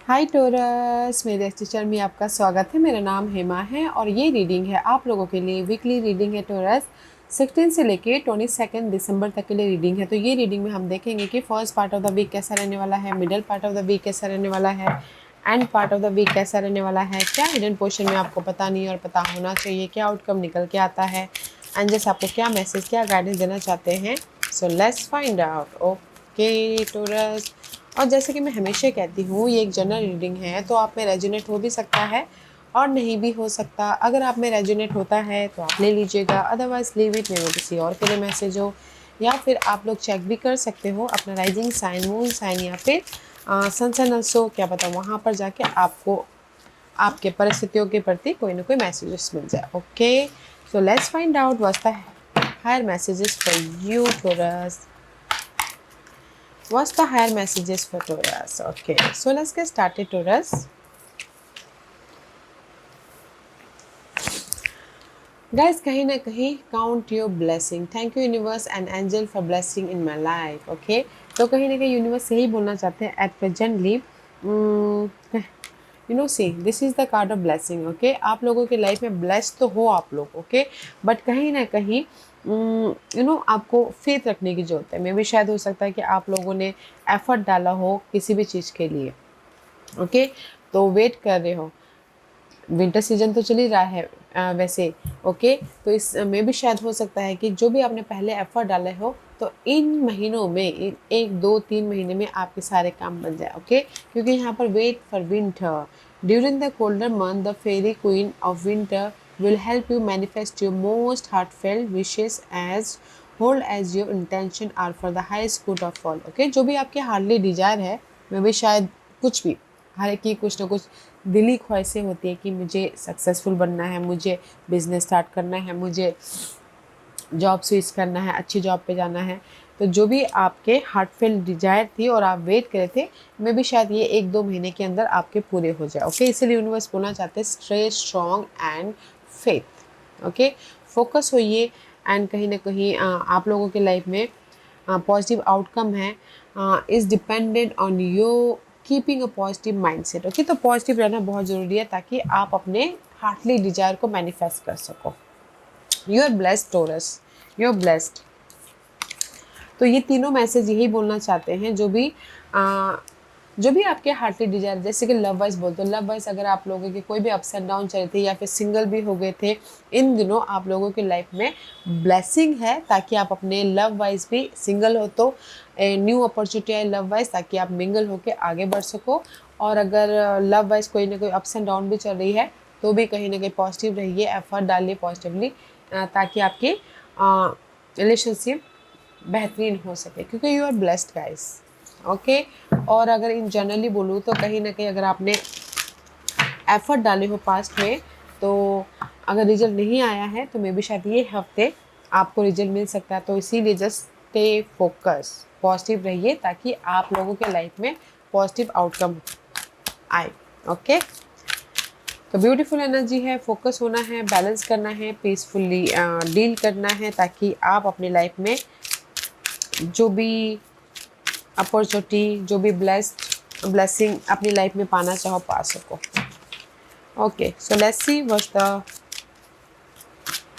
हाय torus, मेरे teacher में आपका स्वागत है। मेरा नाम हेमा है और ये रीडिंग है आप लोगों के लिए। वीकली रीडिंग है टोरस। 16 से लेके 22 दिसंबर तक के लिए रीडिंग है। तो ये रीडिंग में हम देखेंगे कि first part of the week कैसा रहने वाला है, middle part of the week कैसा रहने वाला है, end part of the week कैसा रहने वाला है। क्या हिडन पोर्शन में आपको पता नहीं और पता होना चाहिए, क्या आउटकम निकल के आता है, एंड जैसे आपको क्या मैसेज, क्या गाइडेंस देना चाहते हैं। So let's find out. Okay Taurus, और जैसे कि मैं हमेशा कहती हूँ, ये एक जनरल रीडिंग है, तो आप में रेजोनेट हो भी सकता है और नहीं भी हो सकता। अगर आप में रेजोनेट होता है तो आप ले लीजिएगा, अदरवाइज लीव इट, मे वो किसी और के लिए मैसेज हो। या फिर आप लोग चेक भी कर सकते हो अपना राइजिंग साइन, मून साइन या फिर सन साइन ऑल्सो, क्या पता वहाँ पर जाके आपको आपके परिस्थितियों के प्रति कोई ना कोई मैसेजेस मिल जाए। Okay, so let's find out what's the higher messages for you Taurus. What's the higher messages for Taurus? Okay, so let's get started, Taurus. Guys, कहीं ना कहीं count your blessing. Thank you universe and angel for blessing in my life. Okay, तो कहीं ना कहीं universe यही बोलना चाहते हैं at presently. See, this is the card of blessing. Okay, आप लोगों की लाइफ में blessed तो हो आप लोग. Okay, but कहीं ना कहीं आपको फेथ रखने की जरूरत है। मे भी शायद हो सकता है कि आप लोगों ने एफर्ट डाला हो किसी भी चीज़ के लिए। ओके, तो वेट कर रहे हो। विंटर सीजन तो चल ही रहा है वैसे। ओके, तो इस में भी शायद हो सकता है कि जो भी आपने पहले एफर्ट डाले हो, तो इन महीनों में, इन 1 2 3 महीने में आपके सारे काम बन जाए। ओके, क्योंकि यहाँ पर wait for winter during the colder month, the fairy queen of winter will help you manifest your most heartfelt wishes as whole as your intention are for the highest good of all. Okay, जो भी आपके hardly Dzire है, मैं भी शायद कुछ भी, हर एक की कुछ ना कुछ दिली ख्वाहिशें होती है कि मुझे सक्सेसफुल बनना है, मुझे बिजनेस स्टार्ट करना है, मुझे जॉब स्विच करना है, अच्छी जॉब पे जाना है। तो जो भी आपके हार्टफेल डिजायर थी और आप वेट करे थे, मे भी शायद ये 1 2 महीने के अंदर आपके पूरे हो जाए। ओके, इसीलिए यूनिवर्स बोलना चाहते हैं stay strong and faith. Okay, focus होइए एंड कहीं ना कहीं आप लोगों के लाइफ में पॉजिटिव आउटकम है is dependent on your keeping a positive mindset. Okay, तो पॉजिटिव रहना बहुत ज़रूरी है ताकि आप अपने हार्टली डिजायर को मैनिफेस्ट कर सको। You are blessed Taurus, you are blessed. तो ये तीनों मैसेज यही बोलना चाहते हैं, जो भी आपके हार्टली डिजायर, जैसे कि लव वाइज बोलते हो, लव वाइज अगर आप लोगों के कोई भी अप्स एंड डाउन चल रहे थे या फिर सिंगल भी हो गए थे, इन दिनों आप लोगों की लाइफ में ब्लेसिंग है ताकि आप अपने लव वाइज भी, सिंगल हो तो न्यू अपॉर्चुनिटी है लव वाइज ताकि आप मिंगल होकर आगे बढ़ सको। और अगर लव वाइज कोई ना कोई अप्स एंड डाउन भी चल रही है तो भी कहीं ना कहीं पॉजिटिव रहिए, एफर्ट डालिए पॉजिटिवली ताकि आपकी रिलेशनशिप बेहतरीन हो सके, क्योंकि you are blessed guys. Okay, और अगर इन जनरली बोलूँ तो कहीं ना कहीं अगर आपने एफर्ट डाले हो पास्ट में, तो अगर रिजल्ट नहीं आया है तो मे बी शायद ये हफ्ते आपको रिजल्ट मिल सकता है। तो इसीलिए जस्ट स्टे फोकस, पॉजिटिव रहिए ताकि आप लोगों के लाइफ में पॉजिटिव आउटकम आए। ओके, तो ब्यूटीफुल एनर्जी है, फोकस होना है, बैलेंस करना है, पीसफुली डील करना है ताकि आप अपनी लाइफ में जो भी अपॉर्चुनिटी, जो भी ब्लेसिंग अपनी लाइफ में पाना चाहो पा सको। Okay, so let's see what the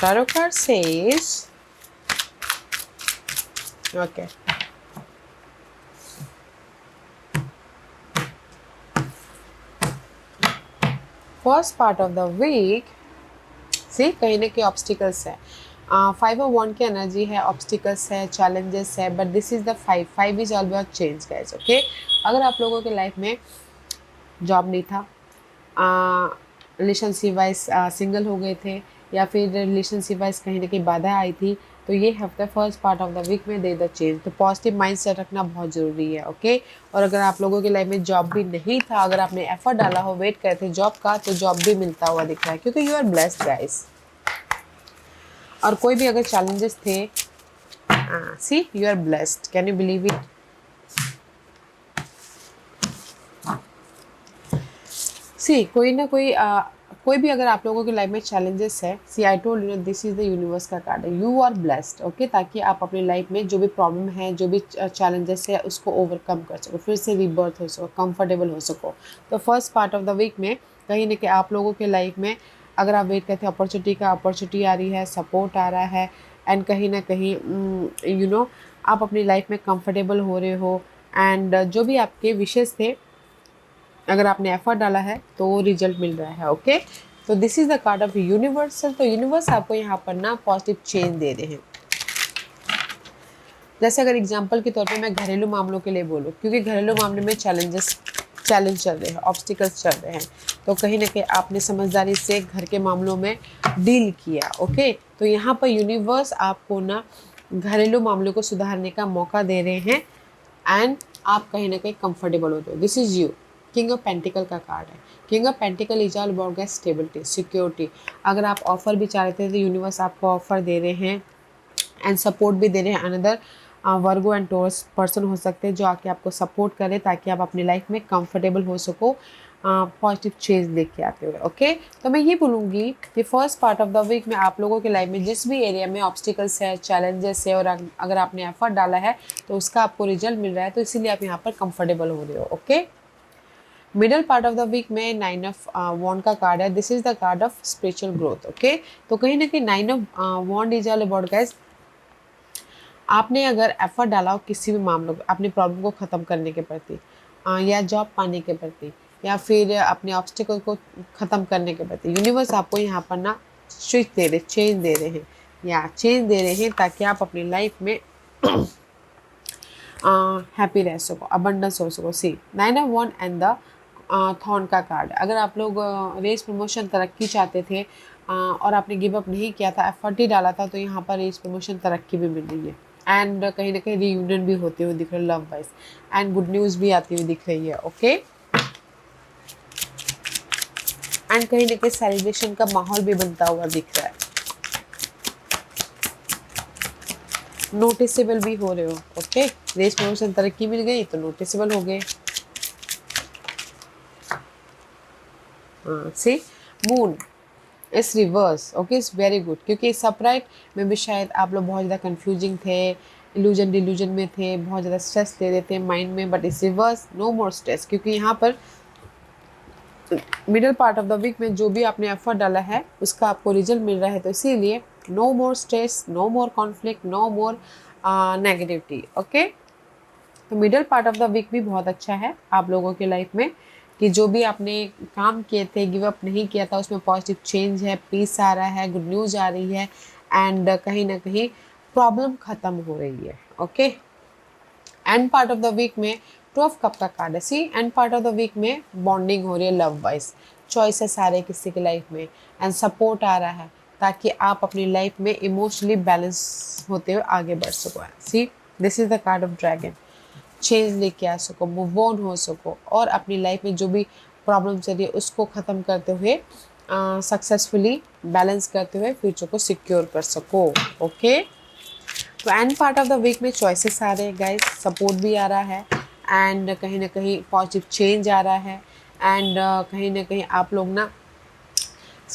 tarot card says. Okay, first part of the week से कहीं ना कहीं ऑब्स्टिकल्स है। 5 ऑफ वन की एनर्जी है, ऑब्स्टिकल्स है, चैलेंजेस है, but this is the 5 is all about change guys. Okay, अगर आप लोगों के लाइफ में जॉब नहीं था, रिलेशनशिप वाइज सिंगल हो गए थे, या फिर रिलेशनशिप वाइज कहीं ना कहीं बाधा आई थी, तो ये हफ्ता first part of the week में दे द चेंज। तो पॉजिटिव माइंड सेट रखना बहुत ज़रूरी है। ओके, और अगर आप लोगों की लाइफ में जॉब भी नहीं था, अगर आपने एफर्ट डाला हो, वेट करे थे जॉब का, तो जॉब भी मिलता हुआ दिख रहा है, क्योंकि यू आर ब्लेस्ड गाइस। और कोई भी अगर चैलेंजेस थे, see you are blessed, can you believe it. See कोई ना कोई कोई भी अगर आप लोगों की लाइफ में चैलेंजेस है, see I told you know this is the universe का कार्ड है, यू आर ब्लेस्ड, ओके, ताकि आप अपनी लाइफ में जो भी प्रॉब्लम है, जो भी चैलेंजेस है, उसको ओवरकम कर सको, फिर से रिबर्थ हो सको, कंफर्टेबल हो सको। तो first part of the week में कहीं ना कहीं आप लोगों के लाइफ में अगर आप वेट करते हैं अपॉर्चुनिटी का, अपॉर्चुनिटी आ रही है, सपोर्ट आ रहा है, एंड कहीं ना कहीं यू नो आप अपनी लाइफ में कंफर्टेबल हो रहे हो, एंड जो भी आपके विशेष थे अगर आपने एफर्ट डाला है तो रिजल्ट मिल रहा है, ओके। तो this is the card of universal. तो यूनिवर्स आपको यहाँ पर ना पॉजिटिव चेंज दे रहे हैं। जैसे अगर एग्जांपल के तौर पे मैं घरेलू मामलों के लिए बोलूँ, क्योंकि घरेलू मामले में चैलेंज चल रहे हैं, ऑब्स्टिकल्स चल रहे हैं, तो कहीं ना कहीं आपने समझदारी से घर के मामलों में डील किया, ओके। तो यहाँ पर यूनिवर्स आपको ना घरेलू मामलों को सुधारने का मौका दे रहे हैं, एंड आप कहीं ना कहीं कंफर्टेबल होते हो। This is you. King of pentacle का कार्ड है। King of pentacle is all about stability, security. अगर आप ऑफर भी चाह रहे थे तो यूनिवर्स आपको ऑफर दे रहे हैं एंड सपोर्ट भी दे रहे हैं। Another Virgo and Taurus person हो सकते हैं जो आके आपको सपोर्ट करें ताकि आप अपनी लाइफ में कंफर्टेबल हो सको, पॉजिटिव चेंज लेके आते हुए, ओके। तो मैं ये बोलूँगी कि first part of the week में आप लोगों के लाइफ में जिस भी एरिया में ऑब्स्टिकल्स है, चैलेंजेस है, और अगर आपने एफर्ट डाला है तो उसका आपको रिजल्ट मिल रहा है, तो इसीलिए आप यहाँ पर कंफर्टेबल हो रहे हो, okay. Middle part of the week में 9 ऑफ वॉन्ड का कार्ड है। This is the card of spiritual growth, okay. तो कहीं ना कहीं 9 of wand is all about guys, आपने अगर एफर्ट डाला हो किसी भी मामलों को, अपनी प्रॉब्लम को ख़त्म करने के प्रति, या जॉब पाने के प्रति, या फिर अपने ऑब्स्टिकल को ख़त्म करने के प्रति, यूनिवर्स आपको यहाँ पर ना स्विच दे रहे, चेंज दे रहे हैं, या चेंज दे रहे हैं ताकि आप अपनी लाइफ में हैप्पी रह सको, अबंडेंस हो सको। See 9 of wand and the thorn का कार्ड। अगर आप लोग रेस प्रमोशन तरक्की चाहते थे और आपने गिव अप नहीं किया था, एफर्ट ही डाला था, तो यहाँ पर रेस प्रमोशन तरक्की भी मिल रही है, एंड कहीं ना कहीं रीयूनियन भी होते हुए दिख रहे, love wise, and good news भी आती हुई दिख रही है, ओके। एंड कहीं ना कहीं सेलिब्रेशन का माहौल भी बनता हुआ दिख रहा है, नोटिसेबल भी हो रहे हो, ओके। रेस प्रमोशन तरक्की मिल गई तो नोटिसेबल हो गए। सी मून इस reverse, okay, it's very good, क्योंकि सप्राइट में भी शायद आप लोग बहुत ज़्यादा कंफ्यूजिंग थे, इल्यूजन डिल्यूजन में थे, बहुत ज़्यादा स्ट्रेस ले रहे थे माइंड में, बट इस रिवर्स नो मोर स्ट्रेस, क्योंकि यहाँ पर middle part of the week में जो भी आपने एफर्ट डाला है उसका आपको रिजल्ट मिल रहा है, तो इसीलिए no more stress, no more conflict, no more negativity, okay. तो middle part of the week भी बहुत अच्छा है आप लोगों की लाइफ में, कि जो भी आपने काम किए थे, गिव अप नहीं किया था, उसमें पॉजिटिव चेंज है, पीस आ रहा है, गुड न्यूज़ आ रही है, एंड कहीं ना कहीं प्रॉब्लम ख़त्म हो रही है, okay. End part of the week में 12 कप का कार्ड है। See end part of the week में बॉन्डिंग हो रही है, लव वाइज, चॉइसेस आ रहे हैं किसी की लाइफ में, एंड सपोर्ट आ रहा है ताकि आप अपनी लाइफ में इमोशनली बैलेंस होते हुए आगे बढ़ सको। सी this is the card of dragon, change लेके आ सको, मूव ऑन हो सको, और अपनी लाइफ में जो भी प्रॉब्लम चल रही है उसको ख़त्म करते हुए, सक्सेसफुली बैलेंस करते हुए फ्यूचर को सिक्योर कर सको, ओके। तो end part of the week में चॉइसेस आ रहे हैं गाइस, सपोर्ट भी आ रहा है, एंड कहीं ना कहीं पॉजिटिव चेंज आ रहा है, एंड कहीं ना कहीं आप लोग ना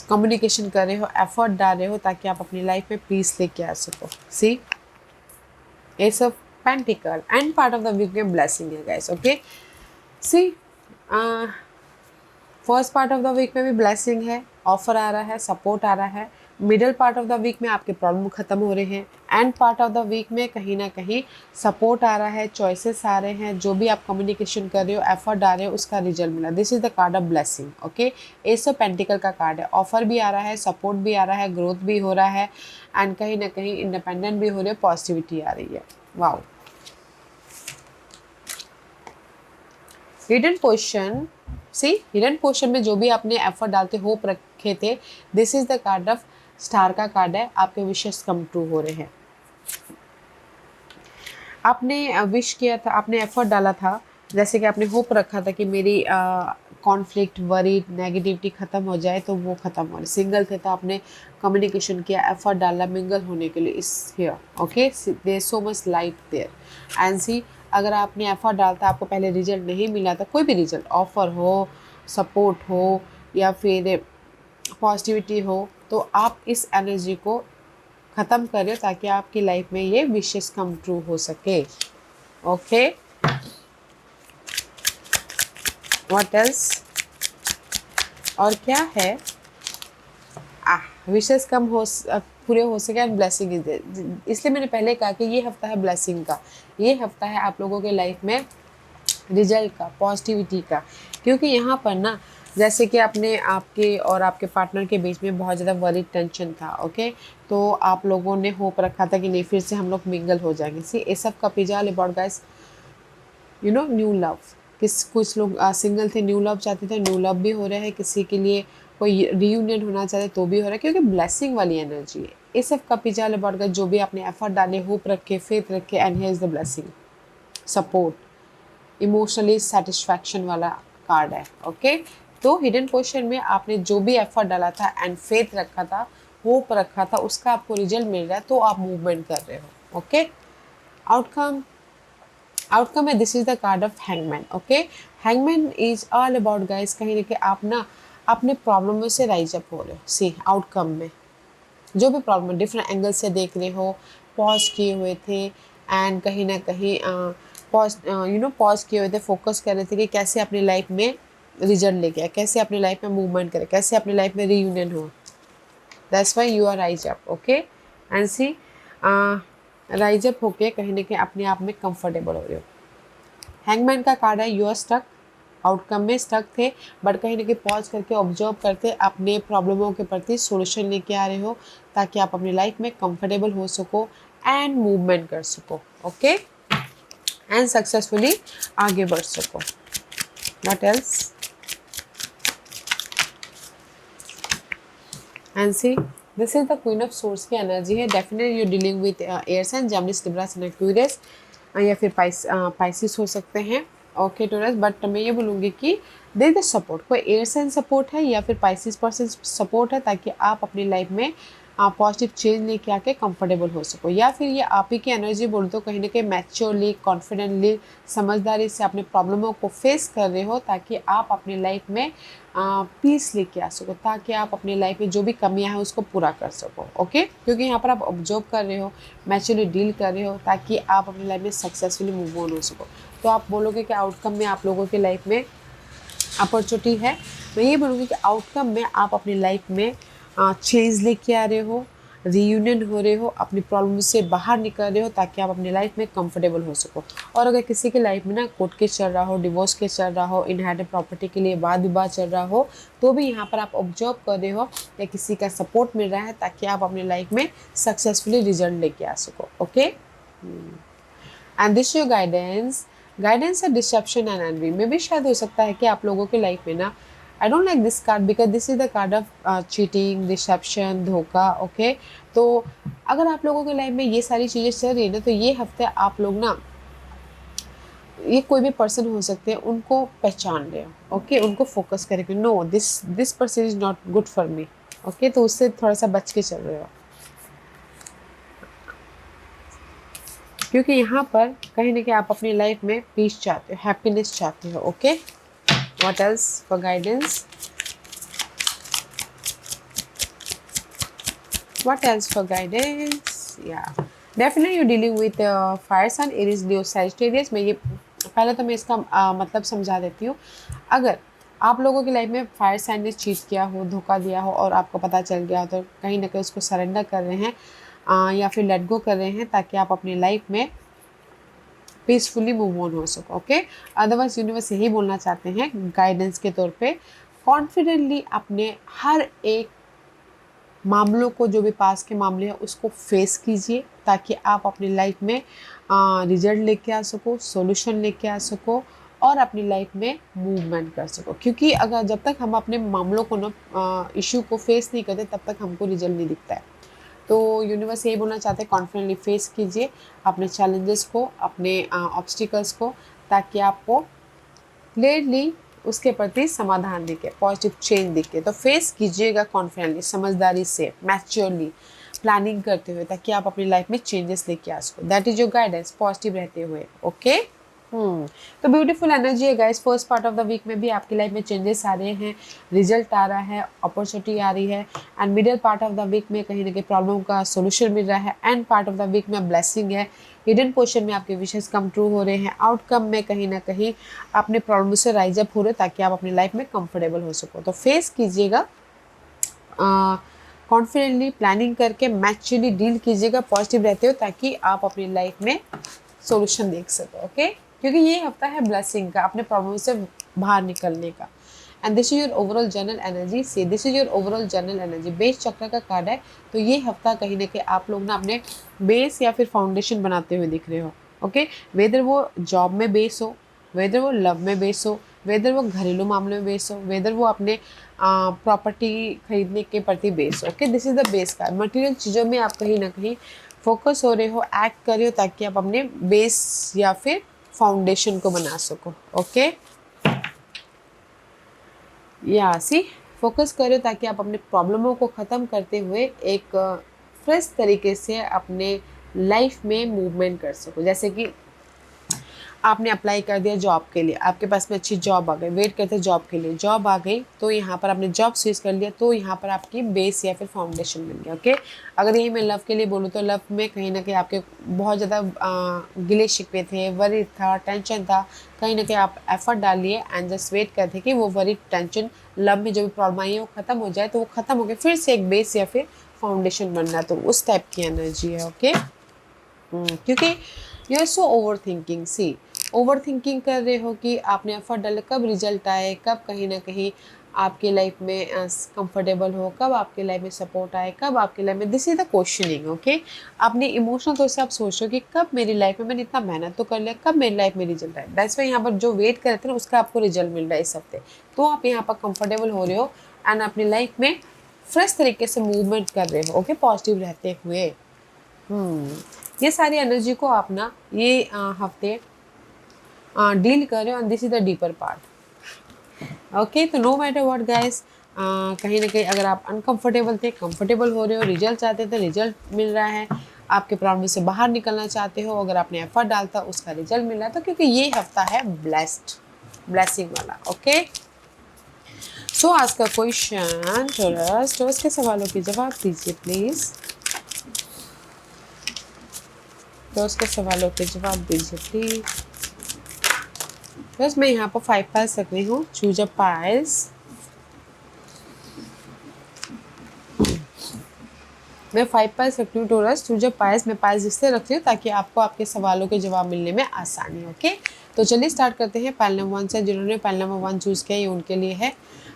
कम्युनिकेशन कर रहे हो, एफर्ट डाल रहे हो ताकि आप अपनी लाइफ में पीस लेके आ सको। See ace of pentacle end part of the week में ब्लेसिंग है guys, okay. See first part of the week में भी ब्लेसिंग है, ऑफर आ रहा है, सपोर्ट आ रहा है। Middle part of the week में आपके प्रॉब्लम खत्म हो रहे हैं, end part of the week में कहीं ना कहीं सपोर्ट आ रहा है, चॉइसेस आ रहे हैं, जो भी आप कम्युनिकेशन कर रहे हो, एफर्ट डाल रहे हो, उसका रिजल्ट मिला। This is the card of blessing, okay. S of pentacle का कार्ड है, ऑफर भी आ रहा है, सपोर्ट भी आ रहा है, ग्रोथ भी हो रहा है, एंड कहीं ना कहीं इंडिपेंडेंट भी हो रहे हो, पॉजिटिविटी आ रही है। वाओ। हिडन पोर्शन, सी हिडन पोर्शन में जो भी आपने एफर्ट डालते होप रखे थे, this is the card of star का कार्ड है, आपके विशेस कम ट्रू हो रहे हैं। आपने विश किया था, आपने एफर्ट डाला था, जैसे कि आपने होप रखा था कि मेरी कॉन्फ्लिक्ट, वरी, नेगेटिविटी ख़त्म हो जाए, तो वो ख़त्म हो रही। सिंगल थे तो आपने कम्युनिकेशन किया, एफर्ट डाला मिंगल होने के लिए, इस here, okay. There so much light there, and see अगर आपने एफर्ट डालता, आपको पहले रिजल्ट नहीं मिला था, कोई भी रिजल्ट, ऑफर हो, सपोर्ट हो, या फिर पॉजिटिविटी हो, तो आप इस एनर्जी को ख़त्म करें ताकि आपकी लाइफ में ये विशेस कम ट्रू हो सके। ओके, व्हाट एल्स, और क्या है, विशेस कम हो पूरे हो सके एंड ब्लेसिंग इज देयर। इसलिए मैंने पहले कहा कि ये हफ्ता है ब्लेसिंग का, ये हफ्ता है आप लोगों के लाइफ में रिजल्ट का, पॉजिटिविटी का। क्योंकि यहाँ पर ना जैसे कि अपने आपके और आपके पार्टनर के बीच में बहुत ज़्यादा वरी टेंशन था। ओके, तो आप लोगों ने होप रखा था कि नहीं फिर से हम लोग मिंगल हो जाएंगे। सी ए सब का पिजाल about guys, you know, new love. कुछ लोग सिंगल थे, न्यू लव चाहते थे, न्यू लव भी हो रहा है। किसी के लिए कोई रियूनियन होना चाहते तो भी हो रहा है, क्योंकि ब्लेसिंग वाली एनर्जी है। इस सब का पिजाल अबाउट गाइस, जो भी आपने एफर्ट डाले, होप रखे, फेथ रखे, and here is the blessing, support, emotionally satisfaction वाला कार्ड है। ओके, तो हिडन पोजीशन में आपने जो भी एफर्ट डाला था एंड फेथ रखा था, होप रखा था, उसका आपको रिजल्ट मिल रहा है, तो आप मूवमेंट कर रहे हो। ओके, आउटकम, आउटकम है, this is the card of hangman. Okay, hangman is all about guys, कहीं ना कहीं आप ना अपने प्रॉब्लमों से राइज अप हो रहे हो। सी आउटकम में जो भी प्रॉब्लम डिफरेंट एंगल से देख रहे हो, पॉज किए हुए थे एंड कहीं ना कहीं पॉज किए हुए थे, फोकस कर रहे थे कि कैसे अपनी लाइफ में रिजल्ट लेके आए, कैसे अपनी लाइफ में मूवमेंट करें, कैसे अपनी लाइफ में रीयूनियन हो। That's why you are rise up. Okay, and see rise up होके कहीं ना कहीं अपने आप में कंफर्टेबल हो रहे हो। हैंगमैन का कार्ड है, यू आर स्टक, आउटकम में स्टक थे, बट कहीं ना कहीं पॉज करके ऑब्जर्व करते अपने प्रॉब्लमों के प्रति सॉल्यूशन लेके आ रहे हो, ताकि आप अपनी लाइफ में कंफर्टेबल हो सको एंड मूवमेंट कर सको। ओके, एंड सक्सेसफुली आगे बढ़ सको। What else, and see this is the queen of swords की एनर्जी है। Definitely you dealing with air sign, Gemini, Libra and Aquarius, या फिर पाइसिस हो सकते हैं। ओके टोरस, बट मैं ये बोलूँगी कि दे द सपोर्ट, कोई एयर साइन सपोर्ट है या फिर पाइसिस पर्सन सपोर्ट है, ताकि आप अपनी लाइफ में पॉजिटिव चेंज लेके आके कंफर्टेबल हो सको। या फिर ये आप ही की एनर्जी बोल दो, कहीं ना कहीं मैच्योरली, कॉन्फिडेंटली, समझदारी से अपने प्रॉब्लमों को फेस कर रहे हो, ताकि आप अपनी लाइफ में पीस लेके आ सको, ताकि आप अपनी लाइफ में जो भी कमियां हैं उसको पूरा कर सको। ओके, क्योंकि यहाँ पर आप ऑब्जर्व कर रहे हो, मैच्योरली डील कर रहे हो, ताकि आप अपनी लाइफ में सक्सेसफुली मूव ऑन हो सको। तो आप बोलोगे कि आउटकम में आप लोगों की लाइफ में अपॉर्चुनिटी है। मैं ये बोलूँगी कि आउटकम में आप अपनी लाइफ में चेंज लेके आ रहे हो, रीयूनियन हो रहे हो, अपनी प्रॉब्लम से बाहर निकल रहे हो, ताकि आप अपनी लाइफ में कंफर्टेबल हो सको। और अगर किसी की लाइफ में ना कोर्ट केस चल रहा हो, डिवोर्स केस चल रहा हो, इनहेरिटेड प्रॉपर्टी के लिए वाद विवाद चल रहा हो, तो भी यहाँ पर आप ऑब्जर्व कर रहे हो या किसी का सपोर्ट मिल रहा है, ताकि आप अपनी लाइफ में सक्सेसफुली रिजल्ट लेके आ सको। Okay, and this your guidance, guidance है डिसेप्शन एंड एनवी में भी शायद हो सकता है कि आप लोगों के लाइफ में ना, I don't like this card because this is the card of cheating, deception, धोखा। ओके, तो अगर आप लोगों के लाइफ में ये सारी चीज़ें चल रही है ना, तो ये हफ्ते आप लोग ना, ये कोई भी पर्सन हो सकते हैं, उनको पहचान रहे हो। ओके, उनको फोकस करेंगे, no this person is not good for me. Okay, तो उससे थोड़ा सा बच के चल रहे हो, क्योंकि यहाँ पर कहीं ना कहीं आप अपनी लाइफ में पीस चाहते हो, हैप्पीनेस चाहते हो। Okay, what else for guidance, what else for guidance, या definitely you dealing with fire sun, Aries, Leo, Sagittarius. मैं ये पहले तो मैं इसका मतलब समझा देती हूँ। अगर आप लोगों की लाइफ में फायर साइन ने चीट किया हो, धोखा दिया हो, और आपको पता चल गया हो, तो कहीं ना कहीं उसको सरेंडर कर रहे हैं या फिर लेट गो कर रहे हैं, ताकि आप अपनी लाइफ में पीसफुली मूव ऑन हो सको। ओके, अदरवाइज यूनिवर्स यही बोलना चाहते हैं गाइडेंस के तौर पे, कॉन्फिडेंटली अपने हर एक मामलों को, जो भी पास के मामले हैं, उसको फेस कीजिए, ताकि आप अपनी लाइफ में रिजल्ट लेके आ सको, सॉल्यूशन लेके आ सको, और अपनी लाइफ में मूवमेंट कर सको। क्योंकि अगर जब तक हम अपने मामलों को ना, इशू को फेस नहीं करते, तब तक हमको रिजल्ट नहीं दिखता है। तो यूनिवर्स यही बोलना चाहते हैं, कॉन्फिडेंटली फेस कीजिए अपने चैलेंजेस को, अपने ऑब्स्टिकल्स को, ताकि आपको क्लियरली उसके प्रति समाधान दिखे, पॉजिटिव चेंज दिखे। तो फेस कीजिएगा कॉन्फिडेंटली, समझदारी से, मैच्योरली, प्लानिंग करते हुए, ताकि आप अपनी लाइफ में चेंजेस लेके आ सको। That is your guidance, positive रहते हुए। ओके, तो ब्यूटीफुल एनर्जी है guys. First part of the week में भी आपकी लाइफ में चेंजेस आ रहे हैं, रिजल्ट आ रहा है, अपॉर्चुनिटी आ रही है। And middle part of the week में कहीं ना कहीं प्रॉब्लम का सोल्यूशन मिल रहा है। End part of the week में ब्लेसिंग है, हिडन पोर्शन में आपके विशेष कम ट्रू हो रहे हैं। आउटकम में कहीं ना कहीं अपने प्रॉब्लम से राइज अप हो रहे ताकि आप अपनी लाइफ में कंफर्टेबल हो सको। तो फेस कीजिएगा, कॉन्फिडेंटली प्लानिंग करके मैच्योरली डील कीजिएगा, पॉजिटिव रहते हो ताकि आप अपनी लाइफ में सॉल्यूशन देख सको। ओके, क्योंकि ये हफ्ता है ब्लेसिंग का, अपने प्रॉब्लम से बाहर निकलने का। And this is your overall general energy. So this is your overall general energy. Base chakra का कार्ड है, तो ये हफ्ता कहीं ना कहीं आप लोग ना अपने बेस या फिर फाउंडेशन बनाते हुए दिख रहे हो। ओके, वेदर वो जॉब में बेस हो, वेदर वो लव में बेस हो, वेदर वो घरेलू मामले में बेस हो, वेदर वो अपने प्रॉपर्टी खरीदने के प्रति बेस हो। Okay, this is the base का। मटेरियल चीज़ों में आप कहीं ना कहीं फोकस हो रहे हो, एक्ट कर रहे हो ताकि आप अपने बेस या फिर फाउंडेशन को बना सको। ओके, या सी फोकस कर रहे हो ताकि आप अपने प्रॉब्लमों को ख़त्म करते हुए एक फ्रेश तरीके से अपने लाइफ में मूवमेंट कर सको। जैसे कि आपने अप्लाई कर दिया जॉब के लिए, आपके पास में अच्छी जॉब आ गई, वेट करते जॉब के लिए, जॉब आ गई तो यहाँ पर आपने जॉब स्विच कर लिया, तो यहाँ पर आपकी बेस या फिर फाउंडेशन बन गया। ओके, अगर यही मैं लव के लिए बोलूँ तो लव में कहीं ना कहीं आपके बहुत ज़्यादा गिले शिकवे थे, वरी था, टेंशन था, कहीं ना कहीं आप एफर्ट डालिए एंड जस्ट वेट करते कि वो वरी टेंशन लव में जो भी प्रॉब्लम आई है वो ख़त्म हो जाए, तो वो ख़त्म हो गया, फिर से एक बेस या फिर फाउंडेशन बनना, तो उस टाइप की एनर्जी है। ओके, क्योंकि you are so overthinking. See overthinking कर रहे हो कि आपने एफर्ट डाले, कब रिजल्ट आए, कब कहीं ना कहीं आपके लाइफ में कंफर्टेबल हो, कब आपके लाइफ में सपोर्ट आए, कब आपके लाइफ में, this is the questioning. Okay, अपनी इमोशनल तौर से आप सोचो कि कब मेरी लाइफ में, मैंने इतना मेहनत तो कर लिया, कब मेरी लाइफ में रिजल्ट आए। दैट्स वाई यहाँ पर जो वेट करते हैं उसका आपको रिजल्ट मिल रहा है इस हफ्ते, तो आप यहाँ पर कंफर्टेबल हो रहे हो एंड अपनी लाइफ में फ्रेश तरीके से मूवमेंट कर रहे हो। ओके, पॉजिटिव रहते हुए। ये सारी एनर्जी को आप ना ये हफ्ते डील कर रहे हो, and this is the deeper part. Okay, तो नो मैटर व्हाट गाइस, कहीं ना कहीं अगर आप अनकंफर्टेबल थे, कंफर्टेबल हो रहे हो, रिजल्ट चाहते थे, रिजल्ट मिल रहा है, आपके प्रॉब्लम से बाहर निकलना चाहते हो, अगर आपने एफर्ट डालता उसका रिजल्ट मिल रहा है, तो क्योंकि ये हफ्ता है ब्लेसिंग वाला। ओके, सो आज का क्वेश्चन टॉरस के सवालों के जवाब दीजिए प्लीज। टॉरस के सवालों के जवाब दीजिए प्लीज। बस मैं यहाँ पर 5 पाइल्स रख रही हूँ। Choose a piles. मैं 5 पाइल्स रख रही हूँ टोरस। Choose a piles. मैं पाइल्स इसलिए रख रही हूँ ताकि आपको आपके सवालों के जवाब मिलने में आसानी। ओके, तो चलिए स्टार्ट करते हैं पाइल नंबर 1 से। जिन्होंने पाइल नंबर 1 चूज़ किया ये उनके लिए है।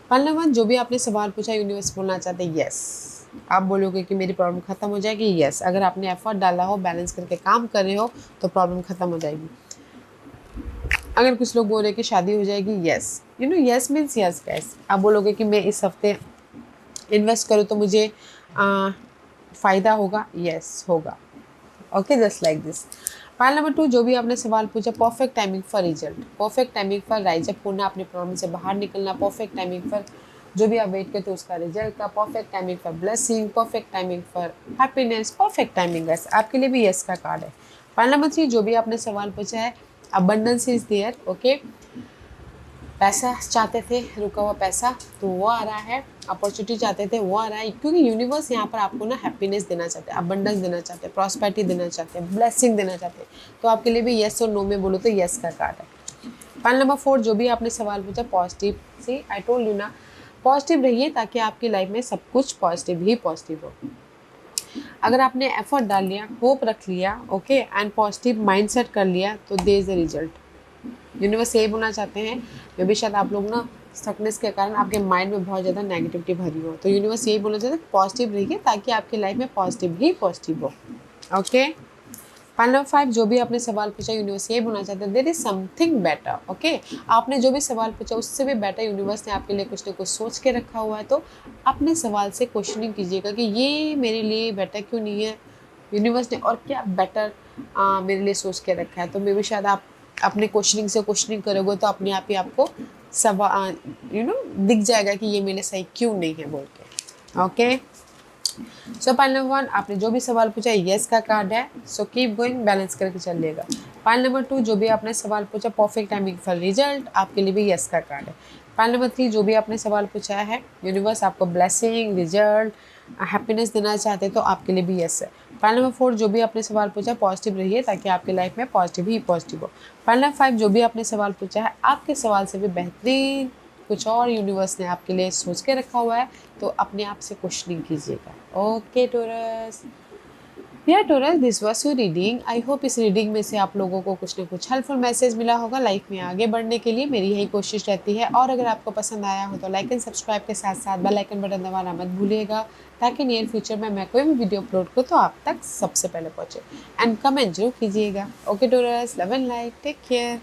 पाइल नंबर 1, जो भी आपने सवाल पूछा यूनिवर्स बोलना चाहते हैं यस। आप बोलोगे कि मेरी प्रॉब्लम खत्म हो जाएगी, यस। अगर आपने एफर्ट डाला हो, बैलेंस करके काम कर रहे हो, तो प्रॉब्लम खत्म हो जाएगी। अगर कुछ लोग बोल रहे हैं कि शादी हो जाएगी, yes. You know yes means yes guys. आप बोलोगे कि मैं इस हफ्ते इन्वेस्ट करूँ तो मुझे फ़ायदा होगा, यस होगा। Okay, just like this. Pile number 2, जो भी आपने सवाल पूछा, perfect timing for result, perfect timing for rise up होना, अपने प्रॉब्लम से बाहर निकलना, परफेक्ट टाइमिंग फॉर जो भी आप वेट करते हो उसका रिजल्ट का, perfect timing for blessing, perfect timing for happiness, perfect timing. Guys आपके लिए भी यस का कार्ड है। पाइल नंबर 3, जो भी आपने सवाल पूछा है, अबंडेंस इज देयर। ओके, पैसा चाहते थे, रुका हुआ पैसा, तो वो आ रहा है। अपॉर्चुनिटी चाहते थे, वो आ रहा है, क्योंकि यूनिवर्स यहाँ पर आपको ना हैप्पीनेस देना चाहते हैं, अबंडेंस देना चाहते हैं, प्रॉस्पेरिटी देना चाहते हैं, ब्लेसिंग देना चाहते हैं। तो आपके लिए भी यस और नो में बोलो तो यस का कार्ड है। पाइल नंबर 4, जो भी आपने सवाल पूछा, positive. See I told you ना, पॉजिटिव रहिए ताकि आपकी लाइफ में सब कुछ पॉजिटिव ही पॉजिटिव हो। अगर आपने एफर्ट डाल लिया, होप रख लिया, ओके, एंड पॉजिटिव माइंडसेट कर लिया, तो there is the result. Universe यही बोलना चाहते हैं। मे भी शायद आप लोग ना स्टकनेस के कारण आपके माइंड में बहुत ज़्यादा नेगेटिविटी भरी हो, तो यूनिवर्स यही बोलना चाहते हैं पॉजिटिव रहिए ताकि आपकी लाइफ में पॉजिटिव ही पॉजिटिव हो। ओके, पाइल नंबर 5, जो भी आपने सवाल पूछा, यूनिवर्स यही बोलना चाहते हैं there is something better. Okay, आपने जो भी सवाल पूछा उससे भी बेटर यूनिवर्स ने आपके लिए कुछ ना कुछ सोच के रखा हुआ है, तो अपने सवाल से क्वेश्चनिंग कीजिएगा कि ये मेरे लिए बेटर क्यों नहीं है, यूनिवर्स ने और क्या बेटर मेरे लिए सोच के रखा है। तो मे भी शायद आप अपने क्वेश्चनिंग से क्वेश्चनिंग करोगे तो अपने आप ही आपको दिख जाएगा कि ये मेरे सही क्यों नहीं है बोल के। ओके, सो पाइल नंबर 1, आपने जो भी सवाल पूछा यस का कार्ड है, सो कीप गोइंग, बैलेंस करके चलिएगा। पाइल नंबर 2, जो भी आपने सवाल पूछा परफेक्ट टाइमिंग फॉर रिजल्ट, आपके लिए भी यस का कार्ड है। पाइल नंबर 3, जो भी आपने सवाल पूछा है यूनिवर्स आपको ब्लेसिंग, रिजल्ट, हैप्पीनेस देना चाहते हैं तो आपके लिए भी यस है। पाइल नंबर 4, जो भी आपने सवाल पूछा पॉजिटिव रहिए ताकि आपकी लाइफ में पॉजिटिव ही पॉजिटिव हो। पाइल नंबर 5, जो भी आपने सवाल पूछा है आपके सवाल से भी बेहतरीन कुछ और यूनिवर्स ने आपके लिए सोच के रखा हुआ है, तो अपने आप से क्वेश्चनिंग कीजिएगा। ओके टोरस, या Taurus, this was your reading. I hope इस रीडिंग में से आप लोगों को कुछ ना कुछ हेल्पफुल मैसेज मिला होगा लाइफ में आगे बढ़ने के लिए। मेरी यही कोशिश रहती है। और अगर आपको पसंद आया हो तो लाइक एंड सब्सक्राइब के साथ साथ बेल आइकन बटन दबाना मत भूलिएगा, ताकि नियर फ्यूचर में मैं कोई भी वीडियो अपलोड करूँ तो आप तक सबसे पहले पहुँचे। एंड कमेंट जरूर कीजिएगा। Okay Taurus, love and light, take care.